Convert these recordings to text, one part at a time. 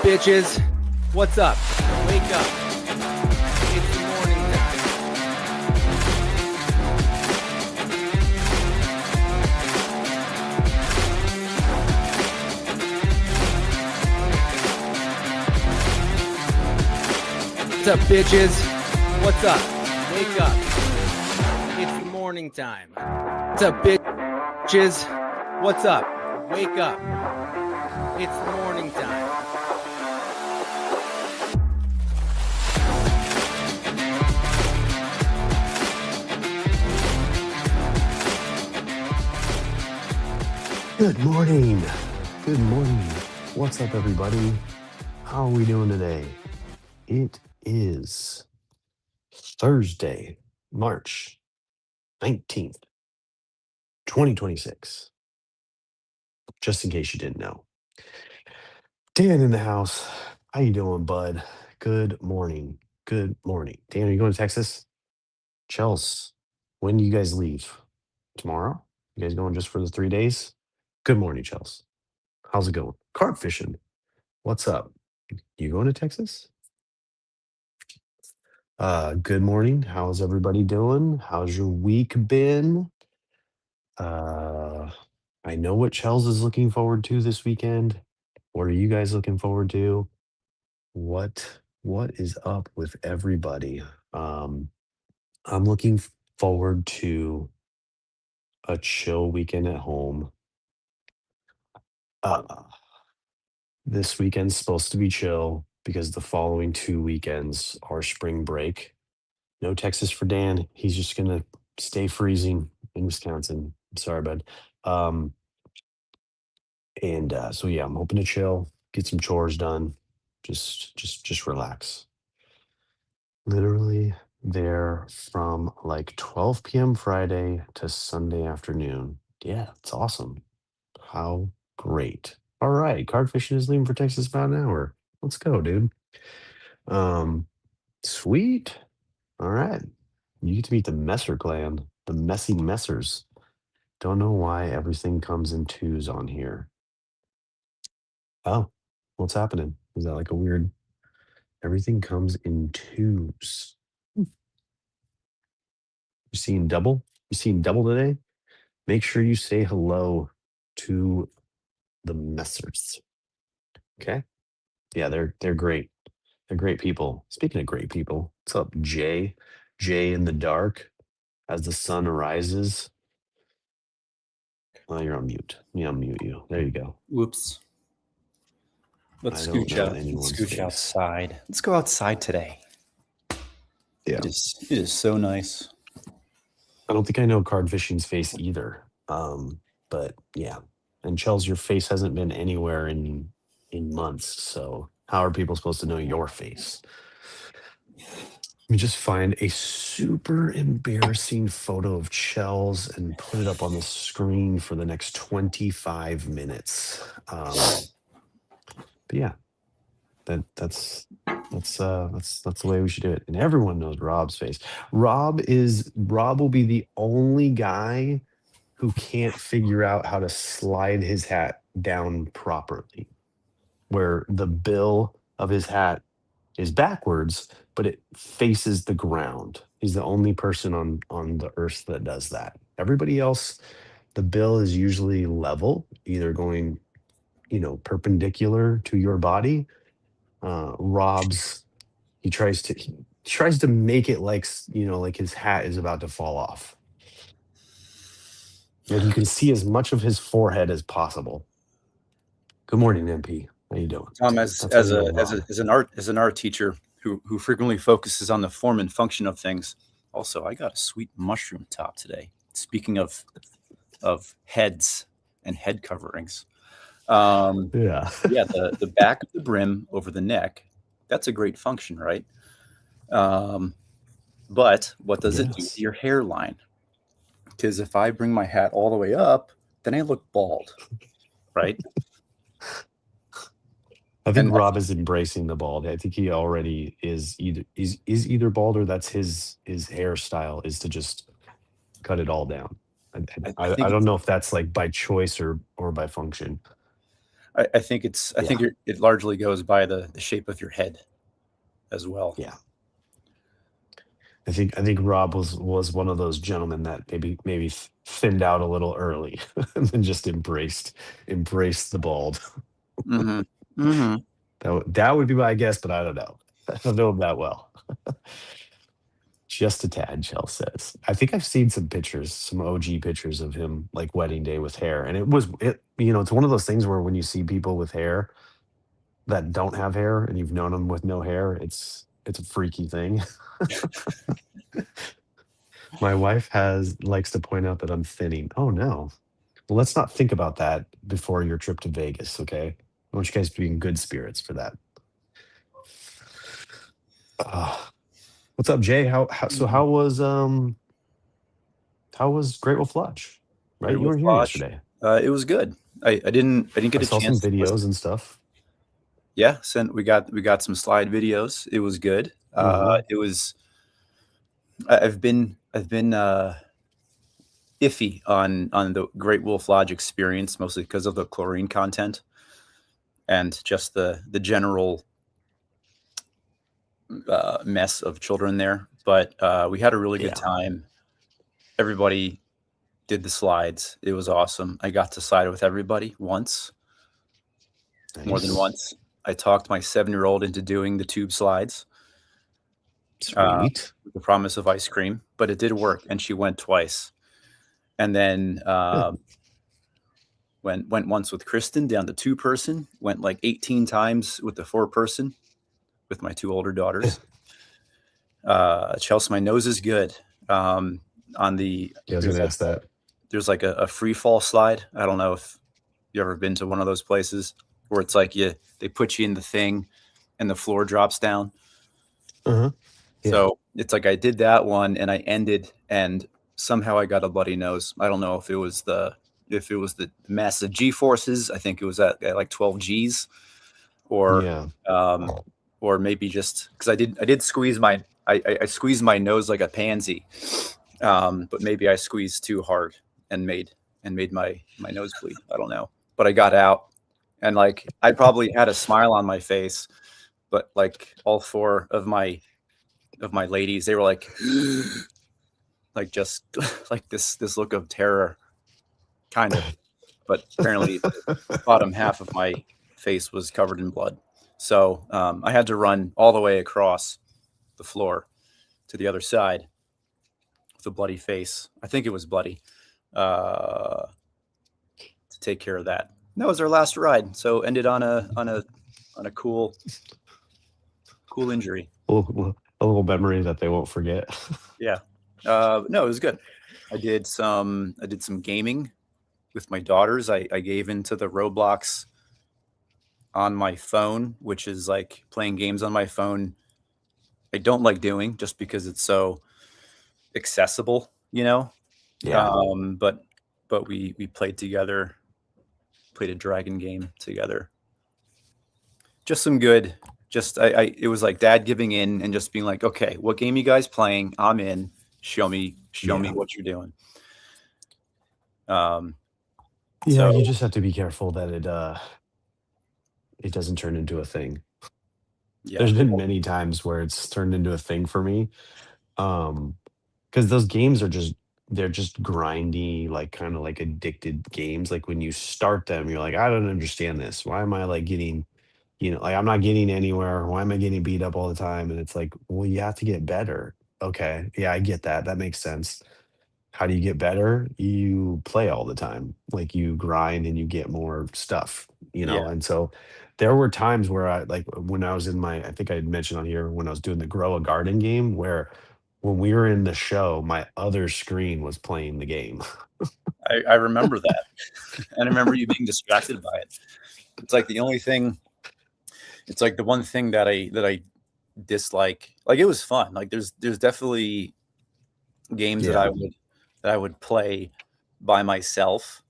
Bitches, what's up? Wake up. It's morning time. What's up, bitches? What's up? Wake up. It's morning time. What's up, bitches? What's up? Wake up. It's morning time. Good morning. Good morning. What's up, everybody? How are we doing today? It is Thursday, March 19th, 2026. Just in case you didn't know. Dan in the house. How you doing, bud? Good morning. Good morning. Dan, are you going to Texas? Chels, when do you guys leave? Tomorrow? You guys going just for the 3 days? Good morning, Chels. How's it going? Carp fishing. What's up? You going to Texas? Good morning. How's everybody doing? How's your week been? I know what Chels is looking forward to this weekend. What are you guys looking forward to? What is up with everybody? I'm looking forward to a chill weekend at home. Uh, this weekend's supposed to be chill because the following 2 weekends are spring break. No Texas for Dan. He's just gonna stay freezing in Wisconsin. Sorry, bud. Um, so yeah, I'm hoping to chill, get some chores done, just relax. Literally there from like 12 p.m. Friday to Sunday afternoon. Yeah, it's awesome. How great. All right, card fishing is leaving for Texas about an hour. Let's go, dude. Sweet. All right. You get to meet the Messer clan, the messy messers. Don't know why everything comes in twos on here. Oh, what's happening? Is that like a weird everything comes in twos? You seeing double? You seeing double today? Make sure you say hello to the Messers. Okay? Yeah, they're great. They're great people. Speaking of great people, what's up, Jay? Jay in the dark as the sun arises. Oh, you're on mute. Let me unmute you. There you go. Whoops. Let's I don't scooch know out. anyone's Let's scooch face. outside. Let's go outside today. Yeah. It is so nice. I don't think I know card fishing's face either. But yeah. And Chels, your face hasn't been anywhere in months. So how are people supposed to know your face? Let me just find a super embarrassing photo of Chels and put it up on the screen for the next 25 minutes. But yeah, that's the way we should do it. And everyone knows Rob's face. Rob will be the only guy who can't figure out how to slide his hat down properly, where the bill of his hat is backwards, but it faces the ground. He's the only person on the earth that does that. Everybody else, the bill is usually level, either going, perpendicular to your body. Rob's he tries to make it like like his hat is about to fall off. Like you can see as much of his forehead as possible. Good morning, MP. How you doing? Tom, That's as how you know Rob. an art teacher who frequently focuses on the form and function of things. Also, I got a sweet mushroom top today. Speaking of heads and head coverings. Yeah. Yeah, the back of the brim over the neck, that's a great function, right? But what does it do Yes. to your hairline? Because if I bring my hat all the way up, then I look bald, right? I think And Rob is embracing the bald. I think he already is either bald or that's his hairstyle is to just cut it all down. I I think don't know if that's like by choice or by function. I think it's I think Yeah, it largely goes by the shape of your head as well. yeah. I think Rob was one of those gentlemen that maybe thinned out a little early and then just embraced the bald. Hmm. Hmm. That would be my guess, but I don't know. I don't know him that well. Just a tad, Chell says. I think I've seen some pictures, some OG pictures of him like wedding day with hair. And it's one of those things where when you see people with hair that don't have hair and you've known them with no hair, it's a freaky thing. My wife has likes to point out that I'm thinning. Oh no. Well, let's not think about that before your trip to Vegas, okay? I want you guys to be in good spirits for that. Uh, what's up, Jay? How was Great Wolf Lodge? Great Right? You Wolf were here Lodge. yesterday. It was good. I didn't I get a saw some chance to listen. videos and stuff. Yeah, we got some slide videos. It was good. Hmm. It was I've been iffy on the Great Wolf Lodge experience, mostly because of the chlorine content and just the general mess of children there. But we had a really good Yeah. time. Everybody did the slides. It was awesome. I got to slide with everybody once, more than Nice. once. I talked my 7-year-old into doing the tube slides uh, Sweet. with the promise of ice cream, but it did work, and she went twice. And then Good. went once with Kristen down to 2-person. Went like 18 times with the 4-person with my 2 older daughters. Chelsea, my nose is good. On the Yeah, I was gonna ask that. there's like a free fall slide. I don't know if you ever been to one of those places where it's like they put you in the thing and the floor drops down. Uh-huh. Yeah. So it's like I did that one and I ended and somehow I got a bloody nose. I don't know if it was the massive G forces. I think it was at like 12 G's or Yeah. um, or maybe just because I did squeeze I squeezed my nose like a pansy, but maybe I squeezed too hard and made my nose bleed. I don't know, but I got out and like I probably had a smile on my face, but like all 4 of my ladies, they were like just like this look of terror, kind of. But apparently, the bottom half of my face was covered in blood. So I had to run all the way across the floor to the other side with a bloody face. I think it was bloody to take care of that. That was our last ride, so ended on a cool injury. A little memory that they won't forget. Yeah, no, it was good. I did some gaming with my daughters. I gave into the Roblox on my phone, which is like playing games on my phone. I don't like doing just because it's so accessible, you know. Yeah. But we played together, played a dragon game together. Just some good. Just I it was like dad giving in and just being like, okay, what game you guys playing? I'm in. Show me Yeah. what you're doing. Um, Yeah, you so just have to be careful that it doesn't turn into a thing. yeah, There's been many times where it's turned into a thing for me. Um, because those games they're just grindy, like kind of like addicted games. Like when you start them, you're like, I don't understand this. Why am I like getting, like I'm not getting anywhere. Why am I getting beat up all the time? And it's like, well, you have to get better. Okay. Yeah, I get that. That makes sense. How do you get better? You play all the time. Like you grind and you get more stuff. yeah, And so there were times where I like when I was in I think I had mentioned on here when I was doing the grow a garden game where when we were in the show, my other screen was playing the game. I remember that, and I remember you being distracted by it. It's like the only thing. It's like the one thing that I dislike. Like it was fun. Like there's definitely games Yeah. that I would play by myself.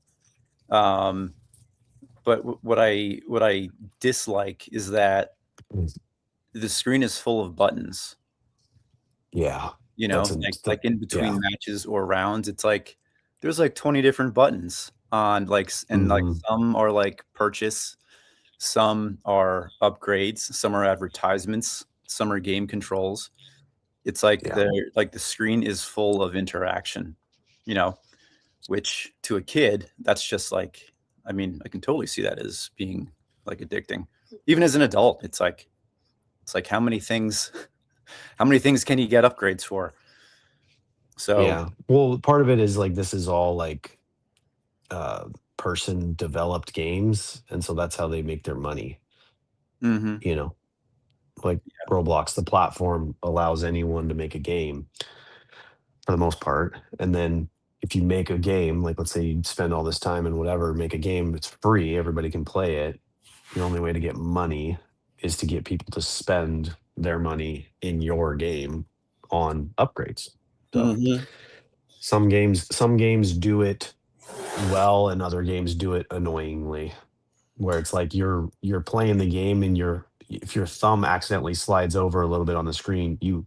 Um, but what I dislike is that Mm. the screen is full of buttons. Yeah. You That's know, an like in yeah. between matches or rounds, it's like there's like 20 different buttons on and like Mhm. some are like purchase, some are upgrades, some are advertisements, some are game controls. It's like Yeah. the screen is full of interaction, you know, which to a kid, that's just like, I mean, I can totally see that as being like addicting. Even as an adult, it's like how many things can you get upgrades for? So, Yeah. Well, part of it is like this is all like uh person developed games, and so that's how they make their money, mhm, you know. Like Roblox, the platform allows anyone to make a game for the most part. And then if you make a game, like let's say you spend all this time and whatever, make a game, it's free, everybody can play it. The only way to get money is to get people to spend their money in your game on upgrades. So mhm. some games do it well and other games do it annoyingly, where it's like you're playing the game and if your thumb accidentally slides over a little bit on the screen, you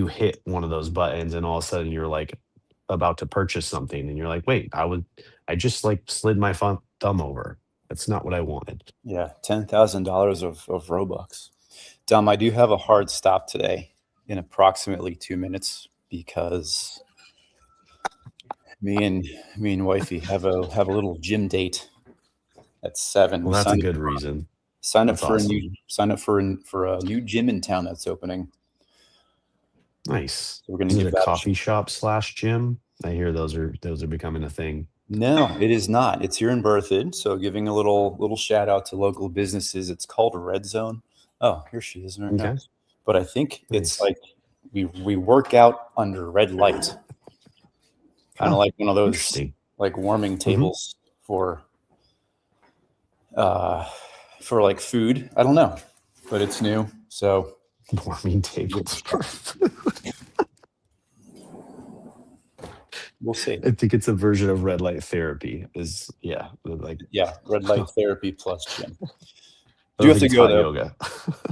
hit one of those buttons and all of a sudden you're like about to purchase something and you're like, wait, I just like slid my thumb over. That's not what I wanted. Yeah, $10,000 of Robux. Dom, I do have a hard stop today in approximately 2 minutes because me and me and wifey have a little gym date at 7. Well, We that's a good reason. That's awesome. signed up for a new gym in town that's opening. Nice. So we're gonna Is it give a that a coffee shot. shop slash gym? I hear those are becoming a thing. No, it is not. It's here in Berthoud, so giving a little shout out to local businesses. It's called Red Zone. Oh, here she is in her Okay. notes. But I think it's Nice. like we work out under red light, kind of Oh, like one of those interesting. like warming Hmm. tables uh for like food. I don't know, but it's new, so Warming tables for food. we'll see. I think it's a version of red light therapy. Is yeah, like Yeah, red I light therapy plus gym. Do don't have think to it's go hot though. yoga.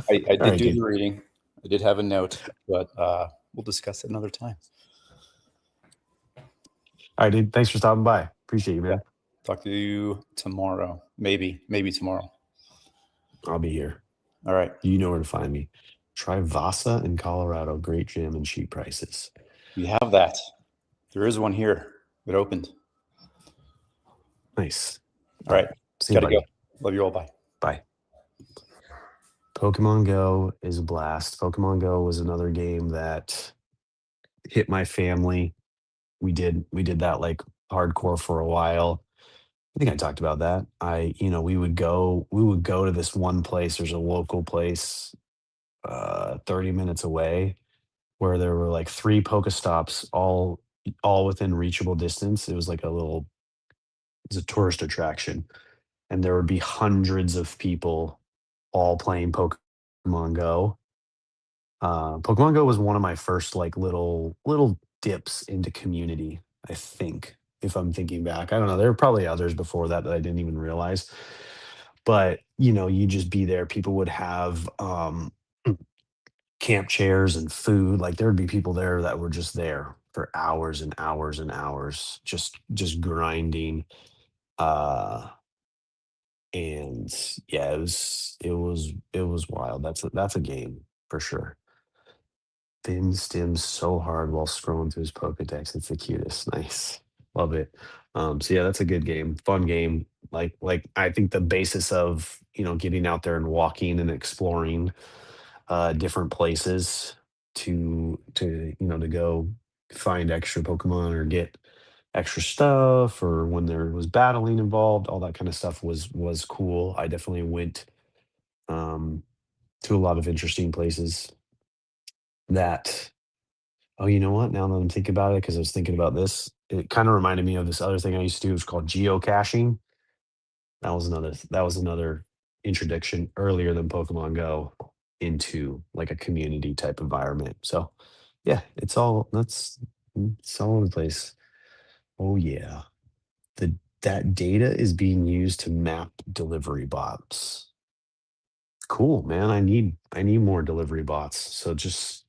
I All did right, do dude. the reading. I did have a note, but we'll discuss it another time. All right, dude. Thanks for stopping by. Appreciate you, Yeah. man. Talk to you tomorrow. Maybe tomorrow. I'll be here. All right. You know where to find me. Try Vasa in Colorado. Great gym and cheap prices. We have that. There is one here. It opened. Nice. All right. See you, Gotta go. buddy. Love you all. Bye. Bye. Pokemon Go is a blast. Pokemon Go was another game that hit my family. We did that like hardcore for a while. I think I talked about that. We would go to this one place. There's a local place 30 minutes away where there were like three Pokestops all within reachable distance. It was like it's a tourist attraction. And there would be hundreds of people all playing Pokemon Go. Pokemon Go was one of my first like little dips into community, I think, if I'm thinking back. I don't know. There were probably others before that I didn't even realize. But, you just be there. People would have camp chairs and food. Like there would be people there that were just there for hours and hours and hours, just grinding. Uh and yeah, it was wild. That's a game for sure. Finn stims so hard while scrolling through his Pokedex. It's the cutest. Nice. Love it. So yeah, that's a good game. Fun game. Like I think the basis of, getting out there and walking and exploring different places to go find extra Pokemon or get extra stuff, or when there was battling involved, all that kind of stuff was cool. I definitely went um to a lot of interesting places that. Oh, you know what? Now that I'm thinking about it, because I was thinking about this, it kind of reminded me of this other thing I used to do. It was called geocaching. That was another introduction earlier than Pokemon Go into like a community type environment. So yeah, it's all over the place. Oh yeah. That data is being used to map delivery bots. Cool, man. I need more delivery bots. So just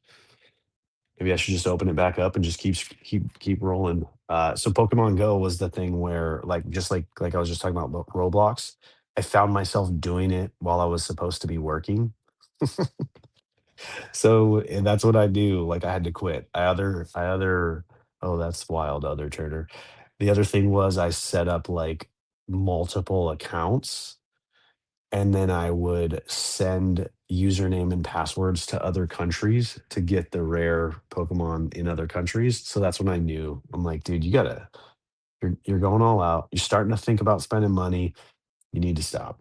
Maybe I should just open it back up and just keep rolling. So Pokemon Go was the thing where, like, just like I was just talking about Roblox, I found myself doing it while I was supposed to be working. So and that's what I do. Like I had to quit. I other oh, that's wild, other Turner. The other thing was I set up like multiple accounts, and then I would send username and passwords to other countries to get the rare Pokemon in other countries. So that's when I knew. I'm like, dude, you're going all out. You're starting to think about spending money. You need to stop.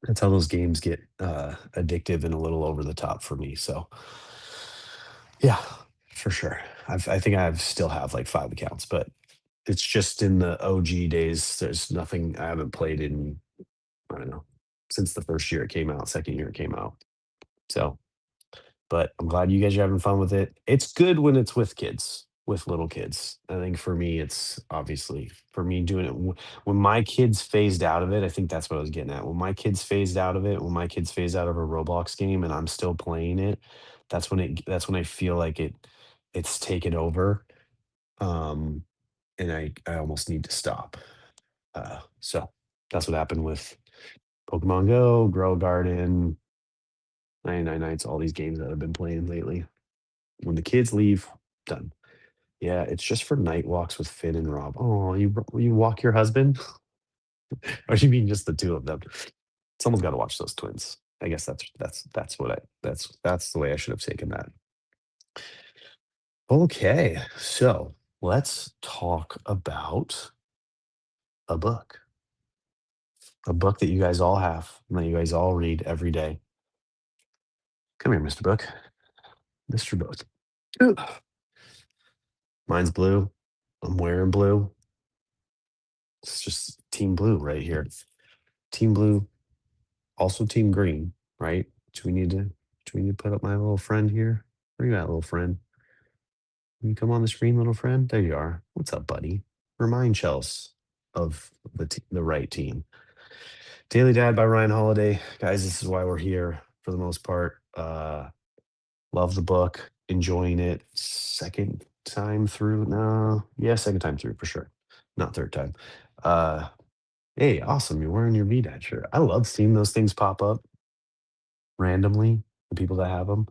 That's how those games get addictive and a little over the top for me. So yeah, for sure. I think still have like 5 accounts, but it's just in the OG days. There's nothing I haven't played in, I don't know, since the first year it came out, second year it came out. So, but I'm glad you guys are having fun with it. It's good when it's with kids, with little kids. I think for me, it's obviously for me doing it when my kids phased out of it. I think that's what I was getting at. When my kids phased out of it, when my kids phased out of a Roblox game and I'm still playing it, that's when I feel like it's taken over. Um, and I almost need to stop. So that's what happened with Pokemon Go, Grow Garden, 99 Nights, all these games that I've been playing lately. When the kids leave, done. Yeah, it's just for night walks with Finn and Rob. Oh, you walk your husband? Or do you mean just the two of them? Someone's got to watch those twins. I guess that's what that's the way I should have taken that. Okay, so let's talk about a book. A book that you guys all have, and that you guys all read every day. Come here, Mr. Book. Mr. Book. Ugh. Mine's blue. I'm wearing blue. It's just team blue right here. Team blue, also team green, right? Do we need to put up my little friend here? Where you at, little friend? Can you come on the screen, little friend? There you are. What's up, buddy? Remind Chels of the right team. Daily Dad by Ryan Holiday. Guys, this is why we're here for the most part. Love the book, enjoying it. Second time through. No, yeah, second time through for sure. Not third time. Uh hey, awesome. You're wearing your V-Dad shirt. I love seeing those things pop up randomly, the people that have them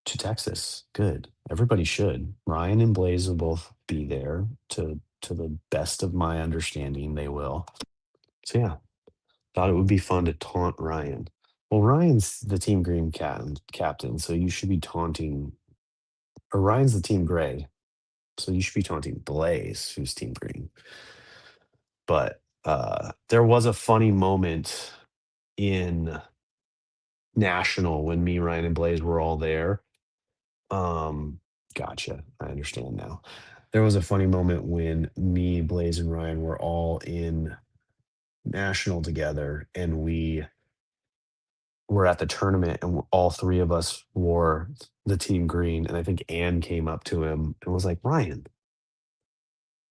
to Texas. Good. Everybody should. Ryan and Blaze will both be there to the best of my understanding. They will. So yeah, thought it would be fun to taunt Ryan. Well, Ryan's the team green captain, so you should be taunting. Or Ryan's the team gray, so you should be taunting Blaze, who's team green. But there was a funny moment in National when me, Ryan, and Blaze were all there. Gotcha. I understand now. There was a funny moment when me, Blaze, and Ryan were all in National together, and we were at the tournament, and all three of us wore the team green. And I think Anne came up to him and was like, "Ryan,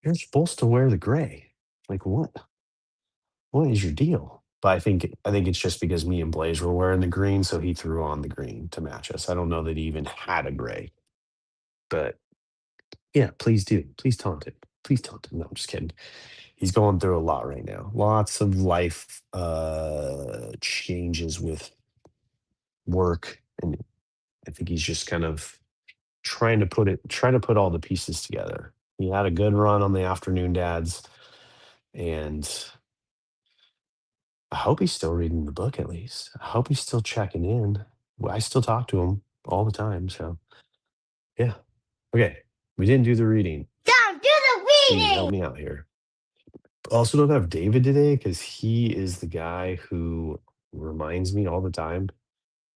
you're supposed to wear the gray. Like, what is your deal?" But I think it's just because me and Blaze were wearing the green, so he threw on the green to match us. I don't know that he even had a gray, but yeah, please do. Please taunt him. Please taunt him. No, I'm just kidding. He's going through a lot right now. Lots of life changes with work, and I think he's just kind of trying to put all the pieces together. He had a good run on the afternoon dads, and I hope he's still reading the book at least. I hope he's still checking in. Well, I still talk to him all the time. So, yeah. Okay. We didn't do the reading. Don't do the Steve, help reading. me out here. Also, don't have David today because he is the guy who reminds me all the time.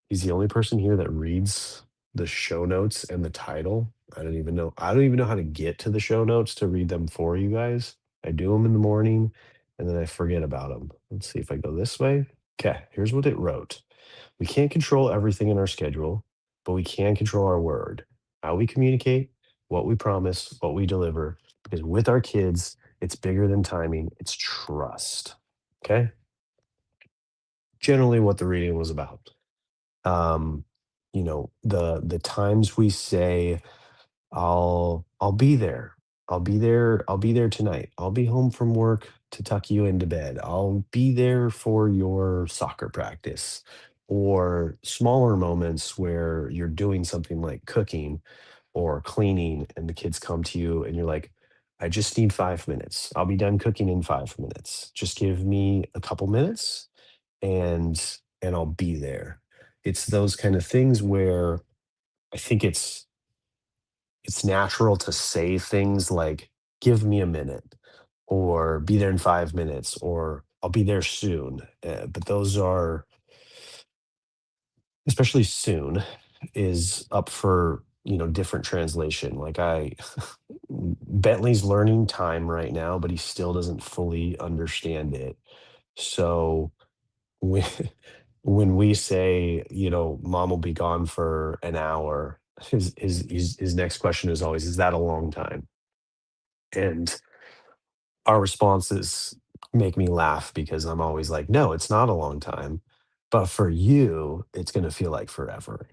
He's the only person here that reads the show notes and the title. I don't even know. I don't even know how to get to the show notes to read them for you guys. I do them in the morning and then I forget about them. Let's see if I go this way. Okay, here's what it wrote. We can't control everything in our schedule, but we can control our word, how we communicate, what we promise, what we deliver. Because with our kids, it's bigger than timing, it's trust. Okay? Generally, what the reading was about. Um, the times we say I'll be there. I'll be there tonight. I'll be home from work to tuck you into bed. I'll be there for your soccer practice, or smaller moments where you're doing something like cooking or cleaning and the kids come to you and you're like, I just need 5 minutes. I'll be done cooking in 5 minutes. Just give me a couple minutes and I'll be there. It's those kind of things where I think it's natural to say things like, give me a minute, or be there in 5 minutes, or I'll be there soon. But those are, especially soon, is up for, different translation. Like Bentley's learning time right now, but he still doesn't fully understand it. So when when we say, mom will be gone for an hour, his next question is always, is that a long time? And our responses make me laugh because I'm always like, no, it's not a long time. But for you, it's going to feel like forever.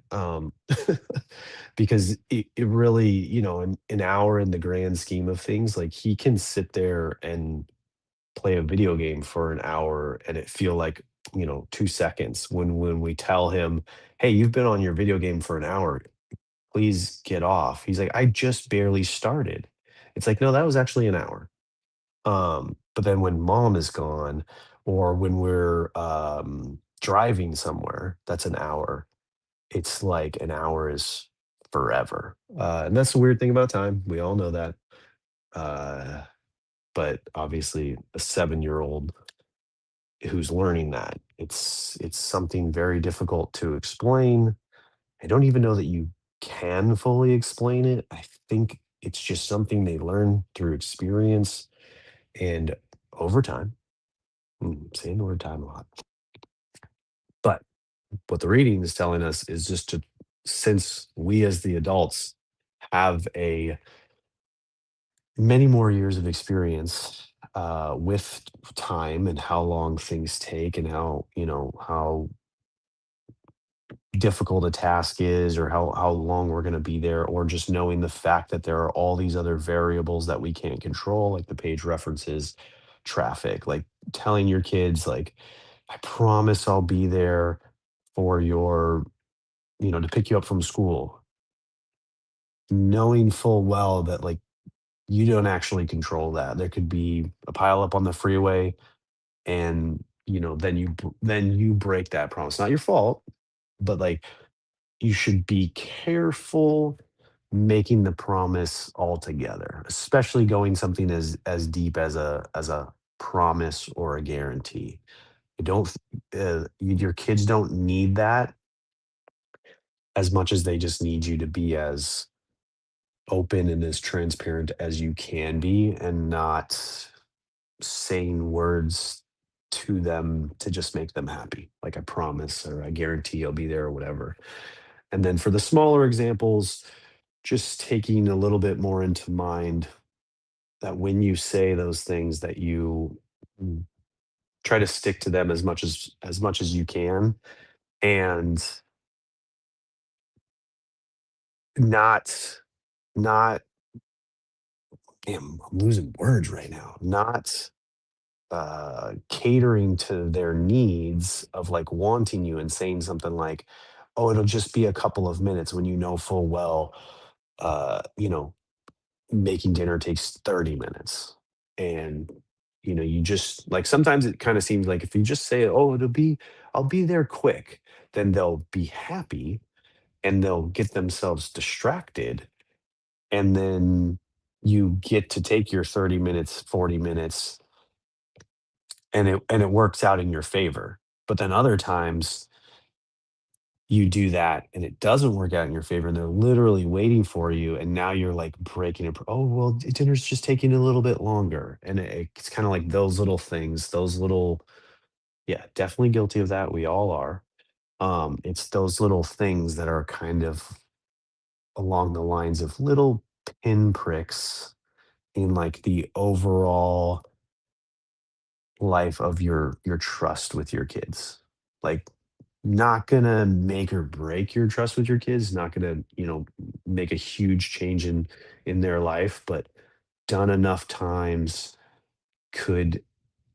Because it really, an hour in the grand scheme of things, like he can sit there and play a video game for an hour and it feel like 2 seconds when we tell him, hey, you've been on your video game for an hour, please get off. He's like, I just barely started. It's like, no, that was actually an hour. But then when mom is gone, or when we're driving somewhere that's an hour, it's like an hour is forever. And that's the weird thing about time, we all know that. uh, but obviously a 7-year-old who's learning that, it's something very difficult to explain. I don't even know that you can fully explain it. I think it's just something they learn through experience and over time. Saying the word time a lot. But what the reading is telling us is just to, since we as the adults have a many more years of experience with time and how long things take and how difficult a task is, or how long we're going to be there, or just knowing the fact that there are all these other variables that we can't control, like the page references traffic, like telling your kids, like, I promise I'll be there for your, to pick you up from school, knowing full well that, like, you don't actually control that. There could be a pile up on the freeway, and then you break that promise. Not your fault, but like, you should be careful making the promise altogether, especially going something as deep as a promise or a guarantee. You don't your kids don't need that as much as they just need you to be as open and as transparent as you can be, and not saying words to them to just make them happy, like I promise or I guarantee I'll be there or whatever. And then for the smaller examples, just taking a little bit more into mind that when you say those things, that you try to stick to them as much as you can, and not not damn, I'm losing words right now. Not catering to their needs of like wanting you and saying something like, oh, it'll just be a couple of minutes, when you know full well, uh, you know, making dinner takes 30 minutes. And you just like, sometimes it kind of seems like if you just say, oh, I'll be there quick, then they'll be happy and they'll get themselves distracted, and then you get to take your 30 minutes, 40 minutes, and it works out in your favor. But then other times you do that and it doesn't work out in your favor, and they're literally waiting for you, and now you're like breaking it. Oh, well, dinner's just taking a little bit longer. And it's kind of like those little things, those little, yeah, definitely guilty of that. We all are. It's those little things that are kind of along the lines of little pinpricks in like the overall life of your trust with your kids. Like, not gonna make or break your trust with your kids, not gonna, make a huge change in their life, but done enough times could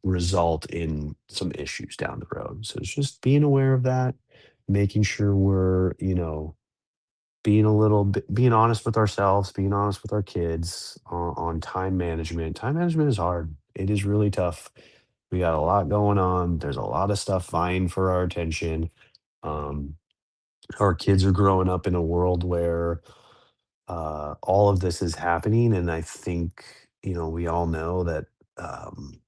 result in some issues down the road. So it's just being aware of that, making sure we're, being honest with ourselves, being honest with our kids on time management. Time management is hard. It is really tough. We got a lot going on. There's a lot of stuff vying for our attention. Um, our kids are growing up in a world where all of this is happening, and I think we all know that um,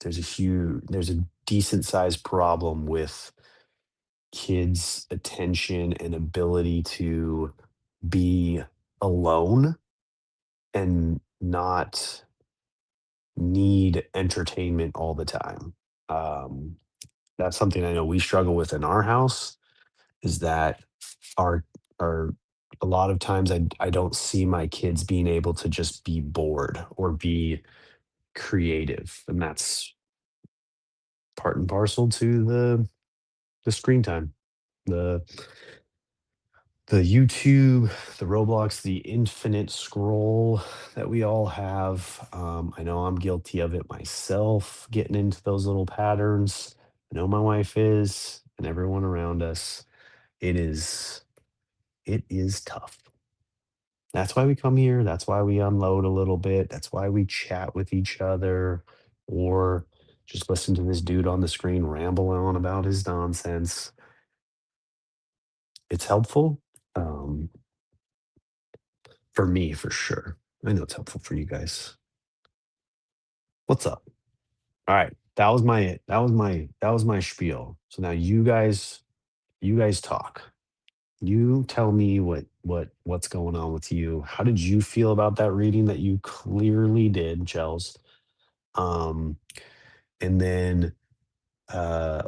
there's a decent sized problem with kids' attention and ability to be alone and not need entertainment all the time. Um, that's something I know we struggle with in our house is that our our a lot of times I don't see my kids being able to just be bored or be creative. And that's part and parcel to the screen time. The the YouTube, the Roblox, the infinite scroll that we all have. I know I'm guilty of it myself, getting into those little patterns. I know my wife is, and everyone around us. It is it is tough. That's why we come here. That's why we unload a little bit. That's why we chat with each other or just listen to this dude on the screen ramble on about his nonsense. It's helpful. Um, for me, for sure. I know it's helpful for you guys. What's up? All right. That was my spiel. So now you guys talk. You tell me what's going on with you. How did you feel about that reading that you clearly did, Chels? Um, and then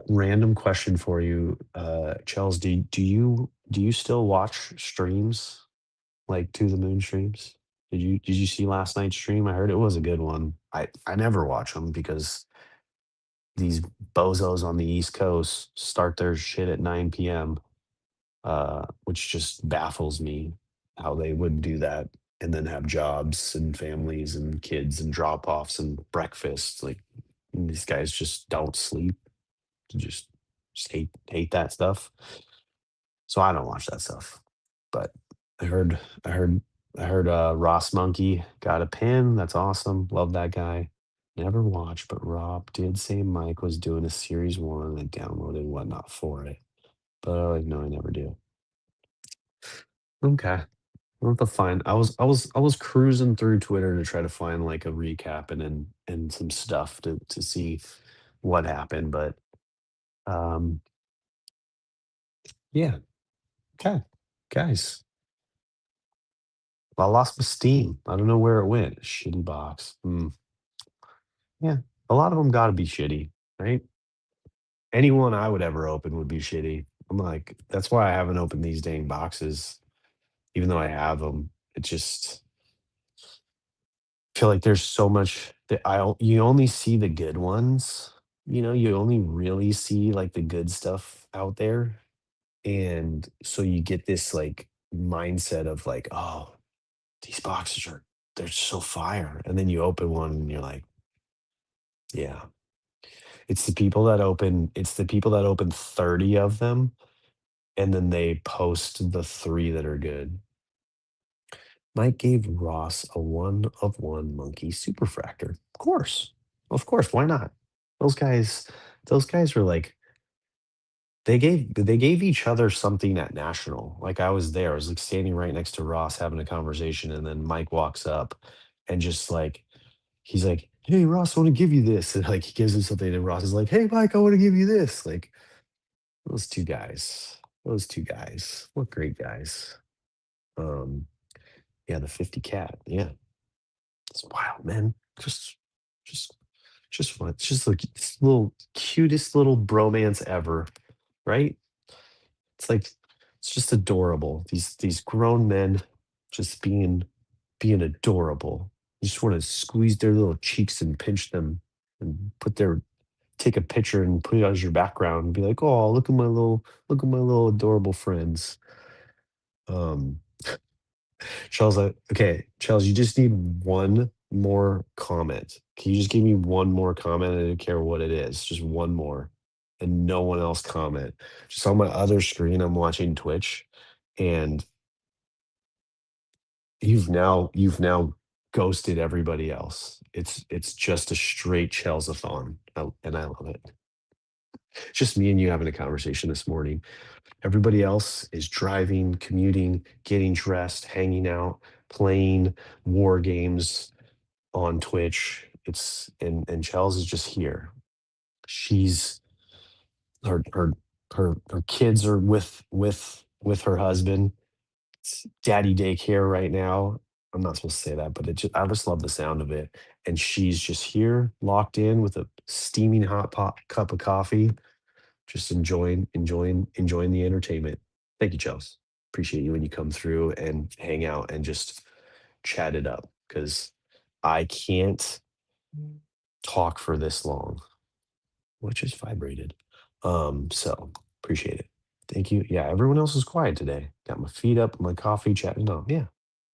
random question for you, Chels. Do you still watch streams like to the moon streams? Did you see last night's stream? I heard it was a good one. I never watch them because these bozos on the East Coast start their shit at 9 p.m., which just baffles me how they would do that and then have jobs and families and kids and drop offs and breakfasts. Like these guys just don't sleep. Just just hate that stuff. So I don't watch that stuff. But I heard I heard I heard Ross Monkey got a pin. That's awesome. Love that guy. Never watched, but Rob did say Mike was doing a series one and I downloaded whatnot for it. But no, I never do. Okay. I'll have to find. I was cruising through Twitter to try to find like a recap and some stuff to see what happened. But um yeah, okay. Guys, I lost my Steam. I don't know where it went. Shitty box. Yeah, a lot of them gotta be shitty, right? Anyone I would ever open would be shitty. I'm like, that's why I haven't opened these dang boxes, even though I have them. It just feel like there's so much that you only see the good ones. You only really see like the good stuff out there. And so you get this like mindset of like, oh, these boxes they're so fire. And then you open one and you're like, yeah. It's the people that open 30 of them and then they post the 3 that are good. Mike gave Ross a 1 of 1 monkey superfractor. Of course. Of course, why not? Those guys those guys were like they gave each other something at national. Like I was there. I was like standing right next to Ross having a conversation and then Mike walks up and just like he's like, "Hey Ross, I want to give you this." And like he gives him something and Ross is like, "Hey Mike, I want to give you this." Like those two guys. Those two guys. What great guys. Um yeah, the 50 cat. Yeah. It's wild, man. Just just fun. It's just like it's little cutest little bromance ever, right? It's like it's just adorable. These grown men just being adorable. You just want to squeeze their little cheeks and pinch them and put their take a picture and put it as your background and be like, oh, look at my little adorable friends. Charles, okay, Charles, you just need one more comment. Can you just give me one more comment? I don't care what it is, just one more, and no one else comment. Just on my other screen, I'm watching Twitch, and you've now ghosted everybody else. It's just a straight Chelsea-thon, and I love it. Just me and you having a conversation this morning. Everybody else is driving, commuting, getting dressed, hanging out, playing war games on Twitch. And Chels is just here. She's her kids are with her husband. It's daddy daycare right now. I'm not supposed to say that, but I just love the sound of it. And she's just here, locked in with a steaming hot cup of coffee, just enjoying the entertainment. Thank you, Chels. Appreciate you when you come through and hang out and just chat it up, because I can't talk for this long, which is vibrated. So appreciate it. Thank you. Yeah, everyone else is quiet today. Got my feet up, my coffee, chatting on. Yeah,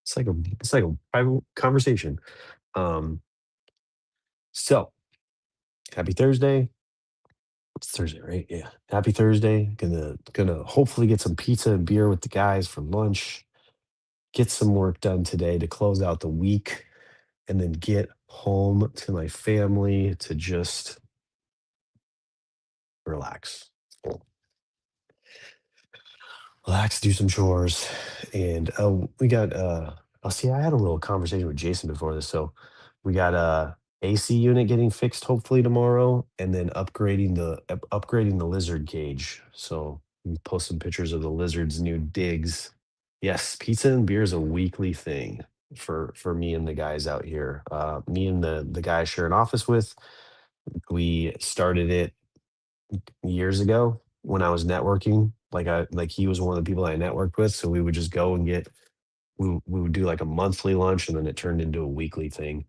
it's like a private conversation. So happy Thursday. It's Thursday, right? Yeah. Happy Thursday. Gonna hopefully get some pizza and beer with the guys for lunch. Get some work done today to close out the week, and then get home to my family to just relax. Relax, do some chores. And we got I'll see, I had a little conversation with Jason before this. So we got a AC unit getting fixed hopefully tomorrow, and then upgrading the lizard cage. So we post some pictures of the lizard's new digs. Yes, pizza and beer is a weekly thing for me and the guys out here. Me and the guy I share an office with, we started it years ago when I was networking. Like he was one of the people I networked with, so we would just go and we would do like a monthly lunch, and then it turned into a weekly thing.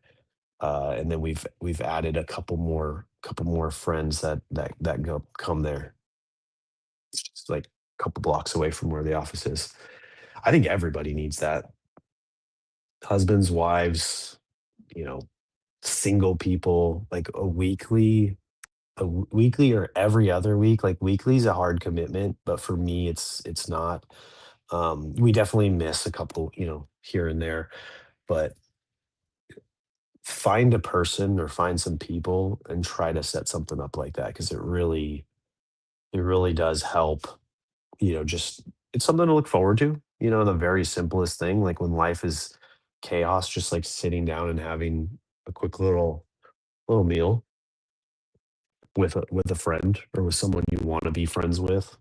And then we've added a couple more friends that come there. It's just like a couple blocks away from where the office is. I think everybody needs that. Husbands, wives, single people, like a weekly or every other week. Like weekly is a hard commitment, but for me it's not. We definitely miss a couple, here and there, but find a person or find some people and try to set something up like that, because it really does help. Just, it's something to look forward to, the very simplest thing, like when life is chaos, just like sitting down and having a quick little meal with a friend or with someone you want to be friends with.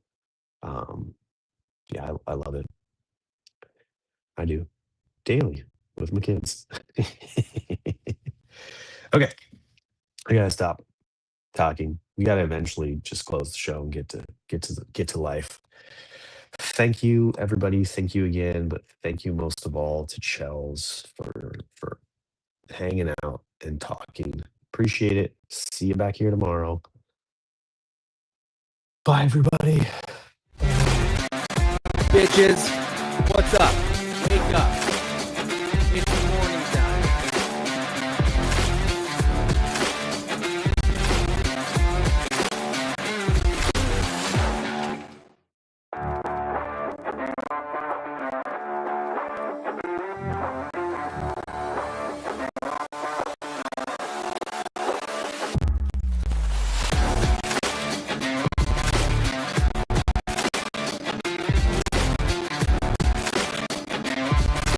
Yeah, I love it. I do daily with my kids. Okay, I gotta stop talking. We gotta eventually just close the show and get to life. Thank you, everybody. Thank you again, but thank you most of all to Chels for hanging out and talking. Appreciate it. See you back here tomorrow. Bye, everybody. Bitches, what's up?